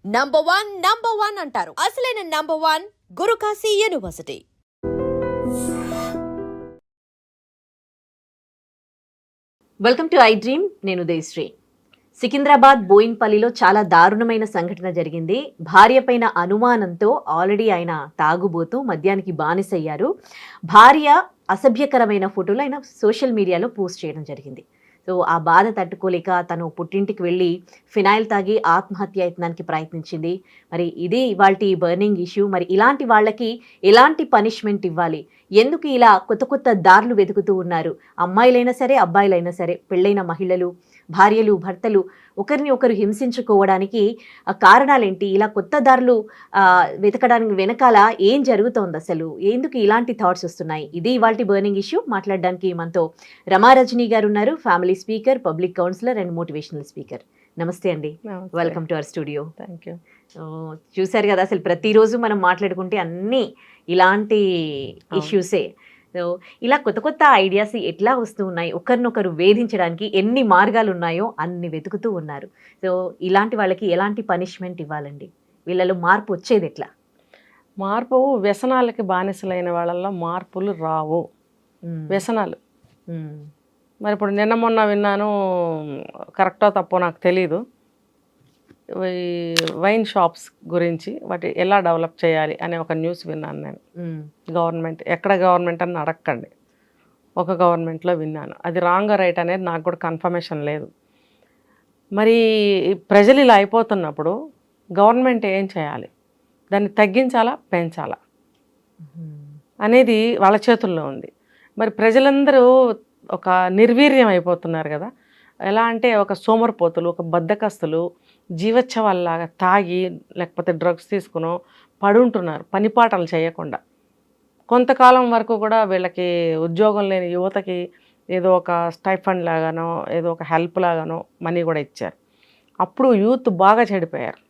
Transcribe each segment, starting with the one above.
Number one అంటారు. అసలైన number one Gurukashi university. Welcome to iDream. నేను ఉదయశ్రీ. సికింద్రాబాద్ బోయిన్పల్లిలో చాలా దారుణమైన సంఘటన జరిగింది. భార్య పైన అనుమానంతో ఆల్రెడీ ఆయన తాగుబోతూ మద్యానికి బానిసయ్యారు. భార్య అసభ్యకరమైన ఫోటోలు ఆయన సోషల్ మీడియాలో పోస్ట్ చేయడం జరిగింది. సో ఆ బాధ తట్టుకోలేక తను పుట్టింటికి వెళ్ళి ఫినాయిల్ తాగి ఆత్మహత్యాయత్నానికి ప్రయత్నించింది. మరి ఇది ఇవాల్టి బర్నింగ్ ఇష్యూ. మరి ఇలాంటి వాళ్ళకి ఎలాంటి పనిష్మెంట్ ఇవ్వాలి, ఎందుకు ఇలా కొత్త కొత్త దారులు వెతుకుతూ ఉన్నారు? అమ్మాయిలైనా సరే అబ్బాయిలైనా సరే, పెళ్ళైన మహిళలు, భార్యలు, భర్తలు ఒకరిని ఒకరు హింసించుకోవడానికి కారణాలేంటి? ఇలా కొత్త దారులు వెతకడానికి వెనకాల ఏం జరుగుతోంది? అసలు ఎందుకు ఇలాంటి థాట్స్ వస్తున్నాయి? ఇది ఇవాల్టి బర్నింగ్ ఇష్యూ. మాట్లాడడానికి మనతో రమారజనీ గారు ఉన్నారు. Family speaker, public counsellor and motivational speaker. నమస్తే అండి. Welcome to our studio. Thank you. చూసారు కదా, అసలు ప్రతిరోజు మనం మాట్లాడుకుంటే అన్నీ ఇలాంటి ఇష్యూసే. సో ఇలా కొత్త కొత్త ఐడియాస్ ఎట్లా వస్తూ ఉన్నాయి? ఒకరినొకరు వేధించడానికి ఎన్ని మార్గాలు ఉన్నాయో అన్ని వెతుకుతూ ఉన్నారు. సో ఇలాంటి వాళ్ళకి ఎలాంటి పనిష్మెంట్ ఇవ్వాలండి? వీళ్ళలో మార్పు వచ్చేది ఎట్లా? మార్పు వ్యసనాలకి బానిసలైన వాళ్ళల్లో మార్పులు రావు. వ్యసనాలు మరి ఇప్పుడు నిన్న మొన్న విన్నాను, కరెక్టో తప్పో నాకు తెలీదు, వైన్ షాప్స్ గురించి వాటి ఎలా డెవలప్ చేయాలి అనే ఒక న్యూస్ విన్నాను నేను. గవర్నమెంట్, ఎక్కడ గవర్నమెంట్ అని అడగండి, ఒక గవర్నమెంట్లో విన్నాను. అది రాంగ్ రైట్ అనేది నాకు కూడా కన్ఫర్మేషన్ లేదు. మరి ప్రజలు ఇలా అయిపోతున్నప్పుడు గవర్నమెంట్ ఏం చేయాలి? దాన్ని తగ్గించాలా, పెంచాలా అనేది వాళ్ళ చేతుల్లో ఉంది. మరి ప్రజలందరూ ఒక నిర్వీర్యం అయిపోతున్నారు కదా. ఎలా అంటే ఒక సోమరిపోతులు, ఒక బద్ధకస్తులు, జీవోత్సవాల్లాగా తాగి లేకపోతే డ్రగ్స్ తీసుకునో పడుంటున్నారు పనిపాటలు చేయకుండా. కొంతకాలం వరకు కూడా వీళ్ళకి ఉద్యోగం లేని యువతకి ఏదో ఒక స్టైఫండ్ లాగానో ఏదో ఒక హెల్ప్ లాగానో మనీ కూడా ఇచ్చారు. అప్పుడు యూత్ బాగా చెడిపోయారు.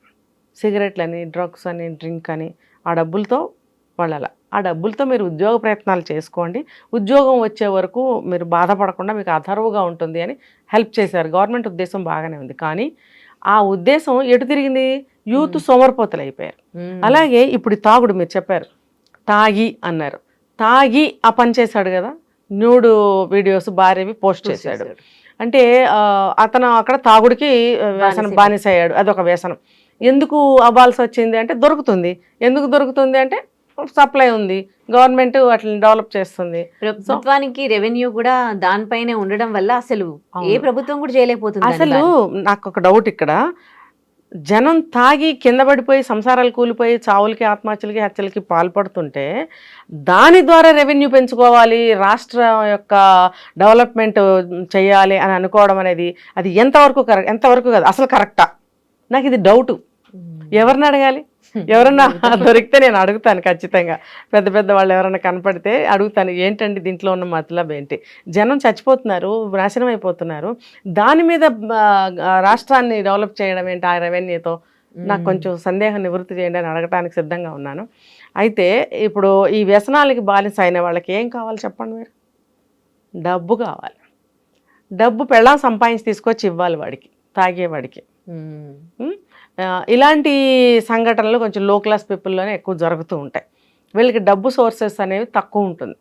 సిగరెట్లని, డ్రగ్స్ అని, డ్రింక్ అని. ఆ డబ్బులతో వాళ్ళ ఆ డబ్బులతో మీరు ఉద్యోగ ప్రయత్నాలు చేసుకోండి, ఉద్యోగం వచ్చే వరకు మీరు బాధపడకుండా మీకు అథర్వుగా ఉంటుంది అని హెల్ప్ చేశారు. గవర్నమెంట్ ఉద్దేశం బాగానే ఉంది. కానీ ఆ ఉద్దేశం ఎటు తిరిగింది? యూత్ సోమరిపోతలు అయిపోయారు. అలాగే ఇప్పుడు తాగుడు, మీరు చెప్పారు తాగి అన్నారు. తాగి ఆ పని చేశాడు కదా, న్యూడ్ వీడియోస్ భార్యవి పోస్ట్ చేశాడు. అంటే అతను అక్కడ తాగుడికి వ్యసనం బానిస అయ్యాడు. అదొక వ్యసనం. ఎందుకు అవ్వాల్సి వచ్చింది అంటే దొరుకుతుంది. ఎందుకు దొరుకుతుంది అంటే సప్లై ఉంది, గవర్నమెంట్ వాటిని డెవలప్ చేస్తుంది. ప్రభుత్వానికి రెవెన్యూ కూడా దానిపైనే ఉండడం వల్ల అసలు ఏ ప్రభుత్వం కూడా చేయలేకపోతుంది. అసలు నాకు ఒక డౌట్ ఇక్కడ, జనం తాగి కింద పడిపోయి సంసారాలు కూలిపోయి చావులకి, ఆత్మహత్యలకి, హత్యలకి పాల్పడుతుంటే దాని ద్వారా రెవెన్యూ పెంచుకోవాలి, రాష్ట్రం యొక్క డెవలప్మెంట్ చేయాలి అని అనుకోవడం అనేది అది ఎంతవరకు కరెక్ట్, ఎంతవరకు కాదు, అసలు కరెక్టా? నాకు ఇది డౌటు. ఎవరిని అడగాలి? ఎవరన్నా దొరికితే నేను అడుగుతాను ఖచ్చితంగా. పెద్ద పెద్ద వాళ్ళు ఎవరైనా కనపడితే అడుగుతాను, ఏంటండి దీంట్లో ఉన్న మతలబ్ ఏంటి? జనం చచ్చిపోతున్నారు, నాశనం అయిపోతున్నారు, దాని మీద రాష్ట్రాన్ని డెవలప్ చేయడం ఏంటి ఆ రెవెన్యూతో? నాకు కొంచెం సందేహం నివృత్తి చేయండి అని అడగటానికి సిద్ధంగా ఉన్నాను. అయితే ఇప్పుడు ఈ వ్యసనాలకి బానిస అయిన వాళ్ళకి ఏం కావాలి చెప్పండి మీరు? డబ్బు కావాలి. డబ్బు పెళ్ళాం సంపాదించి తీసుకొచ్చి ఇవ్వాలి వాడికి, తాగేవాడికి. ఇలాంటి సంఘటనలు కొంచెం లో క్లాస్ పీపుల్లోనే ఎక్కువ జరుగుతూ ఉంటాయి. వీళ్ళకి డబ్బు సోర్సెస్ అనేవి తక్కువ ఉంటుంది.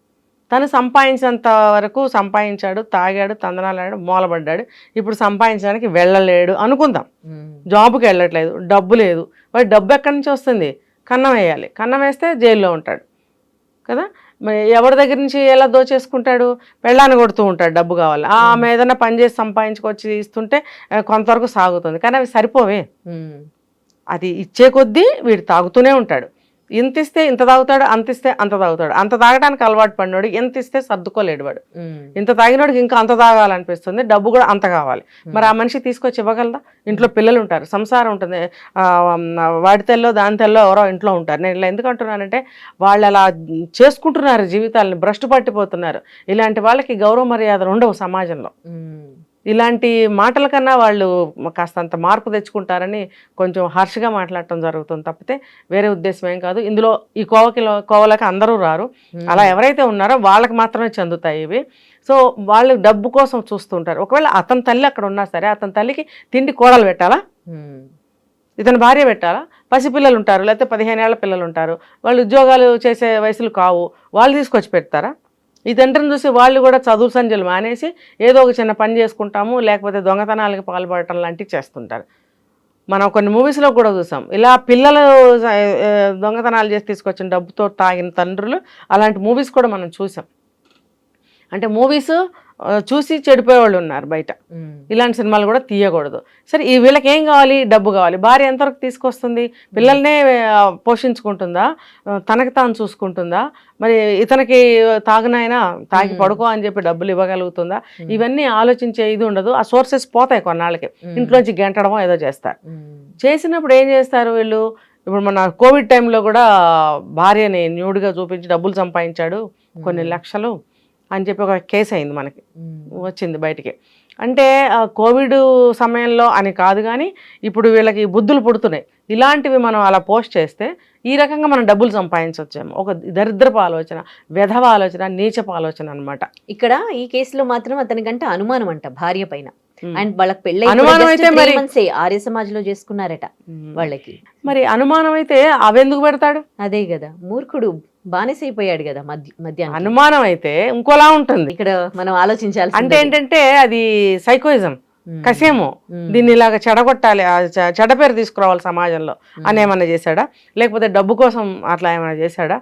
తను సంపాదించినంత వరకు సంపాదించాడు, తాగాడు, తందనాలాడు, మూలబడ్డాడు. ఇప్పుడు సంపాదించడానికి వెళ్ళలేడు అనుకుందాం, జాబుకి వెళ్ళట్లేదు, డబ్బు లేదు. వాడి డబ్బు ఎక్కడి నుంచి వస్తుంది? కన్నం వేయాలి. కన్నం వేస్తే జైల్లో ఉంటాడు కదా. ఎవరి దగ్గర నుంచి ఎలా దోచేసుకుంటాడు? పెళ్ళాన్ని కొడుతూ ఉంటాడు, డబ్బు కావాలి. ఆమె ఏదైనా పని చేసి సంపాదించుకొచ్చి ఇస్తుంటే కొంతవరకు సాగుతుంది. కానీ అవి సరిపోవే. అది ఇచ్చే కొద్దీ వీడు తాగుతూనే ఉంటాడు. ఇంత ఇస్తే ఇంత తాగుతాడు, అంత ఇస్తే అంత తాగుతాడు. అంత తాగడానికి అలవాటు పడినాడు, ఎంత ఇస్తే సర్దుకోలేడు వాడు. ఇంత తాగినోడికి ఇంకా అంత తాగాలనిపిస్తుంది, డబ్బు కూడా అంత కావాలి. మరి ఆ మనిషి తీసుకొచ్చి ఇవ్వగలదా? ఇంట్లో పిల్లలు ఉంటారు, సంసారం ఉంటుంది, వాడి తెల్లో దాని తెల్లో ఎవరో ఇంట్లో ఉంటారు. నేను ఇలా ఎందుకు అంటున్నానంటే వాళ్ళు అలా చేసుకుంటున్నారు జీవితాలని, భ్రష్టు పట్టిపోతున్నారు. ఇలాంటి వాళ్ళకి గౌరవ మర్యాదలు ఉండవు సమాజంలో. ఇలాంటి మాటల కన్నా వాళ్ళు కాస్తంత మార్పు తెచ్చుకుంటారని కొంచెం హార్ష్గా మాట్లాడటం జరుగుతుంది తప్పితే వేరే ఉద్దేశం ఏం కాదు. ఇందులో ఈ కోవలకి అందరూ రారు. అలా ఎవరైతే ఉన్నారో వాళ్ళకి మాత్రమే చెందుతాయి ఇవి. సో వాళ్ళు డబ్బు కోసం చూస్తుంటారు. ఒకవేళ అతని తల్లి అక్కడ ఉన్నా సరే అతని తల్లికి తిండి కోడలు పెట్టాలా? ఇతను భార్య పెట్టాలా? పసిపిల్లలు ఉంటారు, లేకపోతే 15 ఏళ్ల పిల్లలు ఉంటారు, వాళ్ళు ఉద్యోగాలు చేసే వయసులు కావు, వాళ్ళు తీసుకొచ్చి పెడతారా? ఈ తండ్రిని చూసి వాళ్ళు కూడా చదువు సంధ్యలు మానేసి ఏదో ఒక చిన్న పని చేసుకుంటాము, లేకపోతే దొంగతనాలకు పాల్పడటం లాంటివి చేస్తుంటారు. మనం కొన్ని మూవీస్లో కూడా చూసాం, ఇలా పిల్లలు దొంగతనాలు చేసి తీసుకొచ్చిన డబ్బుతో తాగిన తండ్రులు, అలాంటి మూవీస్ కూడా మనం చూసాం. అంటే మూవీస్ చూసి చెడిపోయేవాళ్ళు ఉన్నారు బయట. ఇలాంటి సినిమాలు కూడా తీయకూడదు. సరే, ఈ వీళ్ళకి ఏం కావాలి? డబ్బు కావాలి. భార్య ఎంతవరకు తీసుకొస్తుంది? పిల్లల్నే పోషించుకుంటుందా? తనకి తాను చూసుకుంటుందా? మరి ఇతనికి తాగునైనా తాగి పడుకో అని చెప్పి డబ్బులు ఇవ్వగలుగుతుందా? ఇవన్నీ ఆలోచించే ఇది ఉండదు. ఆ సోర్సెస్ పోతాయి కొన్నాళ్ళకి, ఇంట్లోంచి గెంటడమో ఏదో చేస్తారు. చేసినప్పుడు ఏం చేస్తారు వీళ్ళు? ఇప్పుడు మన కోవిడ్ టైంలో కూడా భార్యని న్యూడ్గా చూపించి డబ్బులు సంపాదించాడు కొన్ని లక్షలు అని చెప్పి ఒక కేసు అయింది, మనకి వచ్చింది బయటికి. అంటే కోవిడ్ సమయంలో అని కాదు, కానీ ఇప్పుడు వీళ్ళకి బుద్ధులు పుడుతున్నాయి. ఇలాంటివి మనం అలా పోస్ట్ చేస్తే ఈ రకంగా మనం డబ్బులు సంపాదించవచ్చేమో. ఒక దరిద్రపు ఆలోచన, వెధవ ఆలోచన, నీచపు ఆలోచన అనమాట. ఇక్కడ ఈ కేసులో మాత్రం అతనికంటే అనుమానం అంట భార్య పైన. అండ్ వాళ్ళకి పెళ్ళి అనుమానం అయితే మరి ఆర్య సమాజ్ లో చేసుకున్నారట వాళ్ళకి. మరి అనుమానం అయితే అవెందుకు పెడతాడు? అదే కదా, మూర్ఖుడు బానిసైపోయాడు కదా మధ్యాహ్నం. అనుమానం అయితే ఇంకోలా ఉంటుంది. ఇక్కడ మనం ఆలోచించాలి. అంటే ఏంటంటే అది సైకోయిజం, కసేమో. దీన్ని ఇలాగ చెడగొట్టాలి, చెడ్డ పేరు తీసుకురావాలి సమాజంలో అని ఏమన్నా చేశాడా? లేకపోతే డబ్బు కోసం అట్లా ఏమైనా చేశాడా?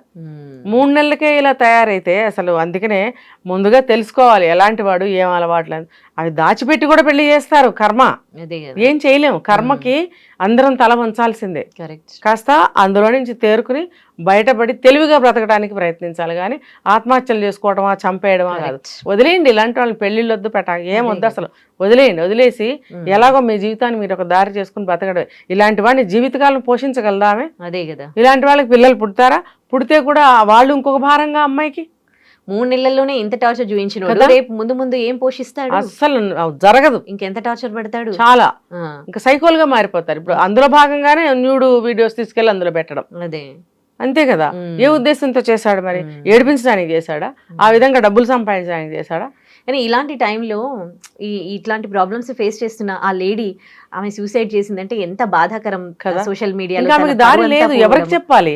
3 నెలలకే ఇలా తయారైతే అసలు అందుకనే ముందుగా తెలుసుకోవాలి ఎలాంటి వాడు, ఏం అలవాట్లేదు. అవి దాచిపెట్టి కూడా పెళ్లి చేస్తారు. కర్మ ఏం చేయలేము. కర్మకి అందరం తల వంచాల్సిందే. కాస్త అందులో నుంచి తేరుకుని బయటపడి తెలివిగా బ్రతకడానికి ప్రయత్నించాలి, కానీ ఆత్మహత్యలు చేసుకోవడమా, చంపేయడమా కాదు. వదిలేయండి ఇలాంటి వాళ్ళని, పెళ్లిళ్ళు వద్దు, ఏం వద్దు అసలు. వదిలేసి ఎలాగో మీ జీవితాన్ని మీరు ఒక దారి చేసుకుని బ్రతకడమే. ఇలాంటి వాడిని జీవితకాలం పోషించగలదామే? అదే కదా. ఇలాంటి వాళ్ళకి పిల్లలు పుడతారా? పుడితే కూడా వాళ్ళు ఇంకొక భారంగా అమ్మాయికి. 3 నెలల్లోనే ఇంత టార్చర్ చూపించిన రేపు ముందు ఏం పోషిస్తాడు? అసలు జరగదు. ఇంకెంత టార్చర్ పెడతాడు? చాలా. ఇంకా సైకోల్ గా మారిపోతారు. ఇప్పుడు అందులో భాగంగానే న్యూడ్ వీడియోస్ తీసుకెళ్లి అందులో పెట్టడం. అదే అంతే కదా. ఏ ఉద్దేశంతో చేశాడు మరి? ఏడిపించడానికి చేశాడా? ఆ విధంగా డబ్బులు సంపాదించడానికి చేశాడా? కానీ ఇలాంటి టైంలో ఇట్లాంటి ప్రాబ్లమ్స్ ఫేస్ చేస్తున్న ఆ లేడీ, ఆమె సూసైడ్ చేసిందంటే ఎంత బాధాకరం కదా. సోషల్ మీడియాలో ఆమెకి దారి లేదు, ఎవరికి చెప్పాలి?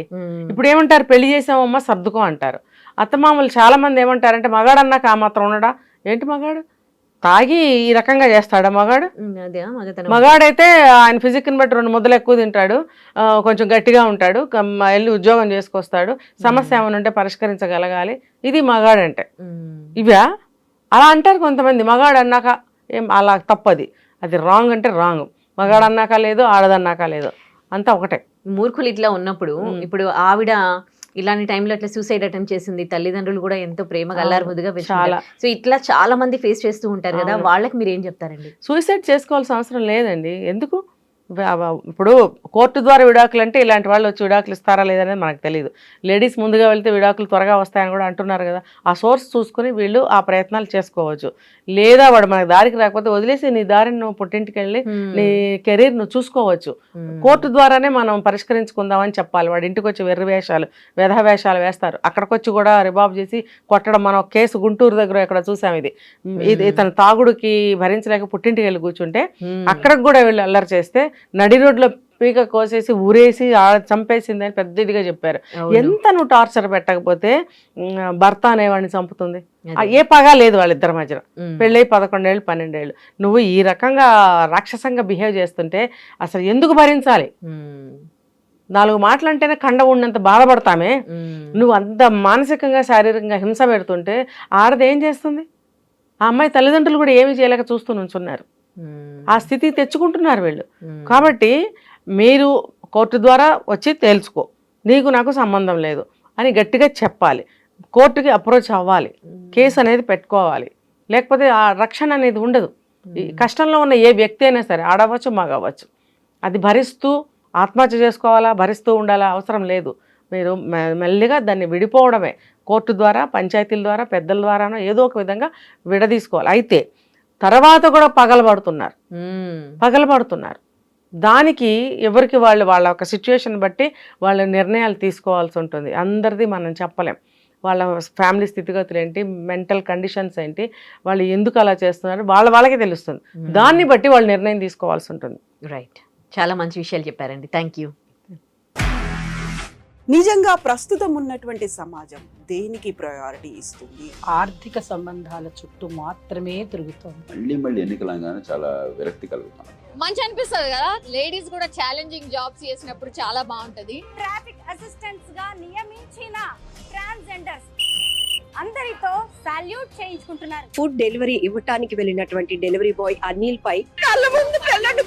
ఇప్పుడు ఏమంటారు? పెళ్లి చేసామమ్మా సర్దుకో అంటారు. అత్తమామలు చాలా మంది ఏమంటారంటే, మగాడు అన్నాక ఆ మాత్రం ఉండడా? ఏంటి మగాడు? తాగి ఈ రకంగా చేస్తాడా మగాడు? మగాడైతే ఆయన ఫిజిక్ని బట్టి 2 ముద్దలు ఎక్కువ తింటాడు, కొంచెం గట్టిగా ఉంటాడు, వెళ్ళి ఉద్యోగం చేసుకొస్తాడు, సమస్య ఏమైనా ఉంటే పరిష్కరించగలగాలి. ఇది మగాడంటే. ఇవా అలా అంటారు కొంతమంది. మగాడు అన్నాక ఏం అలా తప్పది, అది రాంగ్ అంటే రాంగ్. మగాడు అన్నాక లేదు, ఆడదన్నాక లేదు, అంతా ఒకటే. మూర్ఖులు ఇట్లా ఉన్నప్పుడు ఇప్పుడు ఆవిడ ఇలాంటి టైంలో అట్లా సూసైడ్ అటెంప్ట్ చేసింది. తల్లిదండ్రులు కూడా ఎంతో ప్రేమగా అల్లారు ముద్దుగా చాలా. సో ఇట్లా చాలా మంది ఫేస్ చేస్తూ ఉంటారు కదా, వాళ్ళకి మీరు ఏం చెప్తారండి? సూసైడ్ చేసుకోవాల్సిన అవసరం లేదండి. ఎందుకు? ఇప్పుడు కోర్టు ద్వారా విడాకులు అంటే ఇలాంటి వాళ్ళు వచ్చి విడాకులు ఇస్తారా లేదనేది మనకు తెలియదు. లేడీస్ ముందుగా వెళ్తే విడాకులు త్వరగా వస్తాయని కూడా అంటున్నారు కదా. ఆ సోర్స్ చూసుకుని వీళ్ళు ఆ ప్రయత్నాలు చేసుకోవచ్చు. లేదా వాడు మనకు దారికి రాకపోతే వదిలేసి నీ దారిని నువ్వు పుట్టింటికి వెళ్ళి నీ కెరీర్ నువ్వు చూసుకోవచ్చు. కోర్టు ద్వారానే మనం పరిష్కరించుకుందామని చెప్పాలి. వాడి ఇంటికి వచ్చి వెర్రి వేషాలు, వెధ వేషాలు వేస్తారు. అక్కడికి వచ్చి కూడా రిబాబ్ చేసి కొట్టడం. మనం కేసు గుంటూరు దగ్గర ఎక్కడ చూసాం. ఇది ఇతను తాగుడుకి భరించలేక పుట్టింటికి వెళ్ళి కూర్చుంటే అక్కడికి కూడా వీళ్ళు అల్లరి చేస్తే నడి రోడ్లో పీక కోసేసి ఊరేసి చంపేసింది అని పెద్ద ఇదిగా చెప్పారు. ఎంత నువ్వు టార్చర్ పెట్టకపోతే భర్త అనేవాడిని చంపుతుంది? ఏ పగా లేదు వాళ్ళిద్దరి మధ్యన. పెళ్ళై 11 ఏళ్ళు 12 ఏళ్ళు. నువ్వు ఈ రకంగా రాక్షసంగా బిహేవ్ చేస్తుంటే అసలు ఎందుకు భరించాలి? 4 మాటలు అంటేనే కండ ఉన్నంత బాధపడతామే. నువ్వు అంత మానసికంగా శారీరకంగా హింస పెడుతుంటే ఆడది ఏం చేస్తుంది? ఆ అమ్మాయి తల్లిదండ్రులు కూడా ఏమీ చేయలేక చూస్తూ నుంచున్నారు. ఆ స్థితి తెచ్చుకుంటున్నారు వీళ్ళు. కాబట్టి మీరు కోర్టు ద్వారా వచ్చి తేల్చుకో, నీకు నాకు సంబంధం లేదు అని గట్టిగా చెప్పాలి. కోర్టుకి అప్రోచ్ అవ్వాలి, కేసు అనేది పెట్టుకోవాలి. లేకపోతే ఆ రక్షణ అనేది ఉండదు. ఈ కష్టంలో ఉన్న ఏ వ్యక్తి అయినా సరే, ఆడవచ్చు మగవచ్చు, అది భరిస్తూ ఆత్మహత్య చేసుకోవాలా, భరిస్తూ ఉండాలా అవసరం లేదు. మీరు మెల్లిగా దాన్ని విడిపోవడమే. కోర్టు ద్వారా, పంచాయతీల ద్వారా, పెద్దల ద్వారానో ఏదో ఒక విధంగా విడదీసుకోవాలి. అయితే తర్వాత కూడా పగలబడుతున్నారు. దానికి ఎవరికి వాళ్ళ ఒక సిచ్యువేషన్ బట్టి వాళ్ళ నిర్ణయాలు తీసుకోవాల్సి ఉంటుంది. అందరిది మనం చెప్పలేం. వాళ్ళ ఫ్యామిలీ స్థితిగతులు ఏంటి, మెంటల్ కండిషన్స్ ఏంటి, వాళ్ళు ఎందుకు అలా చేస్తున్నారు, వాళ్ళకే తెలుస్తుంది. దాన్ని బట్టి వాళ్ళు నిర్ణయం తీసుకోవాల్సి ఉంటుంది. రైట్. చాలా మంచి విషయాలు చెప్పారండి. Thank you. నిజంగా ప్రస్తుతం ఉన్నటువంటి సమాజం దేనికి ప్రయారిటీ ఇస్తుంది? ఆర్థిక సంబంధాల చుట్టూ మాత్రమే తిరుగుతోంది. మళ్ళీ ఎన్నికలంగానే చాలా విరక్తి కలుగుతాం. మంచి అనిపిస్తుంది కదా, లేడీస్ కూడా ఛాలెంజింగ్ జాబ్స్ చేసినప్పుడు చాలా బాగుంటది. ట్రాఫిక్ అసిస్టెంట్స్ గా నియమించిన ట్రాన్స్జెండర్స్ అందరితో సాల్యూట్ చేయించుకుంటున్నారు. ఫుడ్ డెలివరీ ఇవ్వటానికి వెళ్ళినటువంటి డెలివరీ బాయ్ అనిల్ పై కళ్ళ ముందు పెళ్ళండి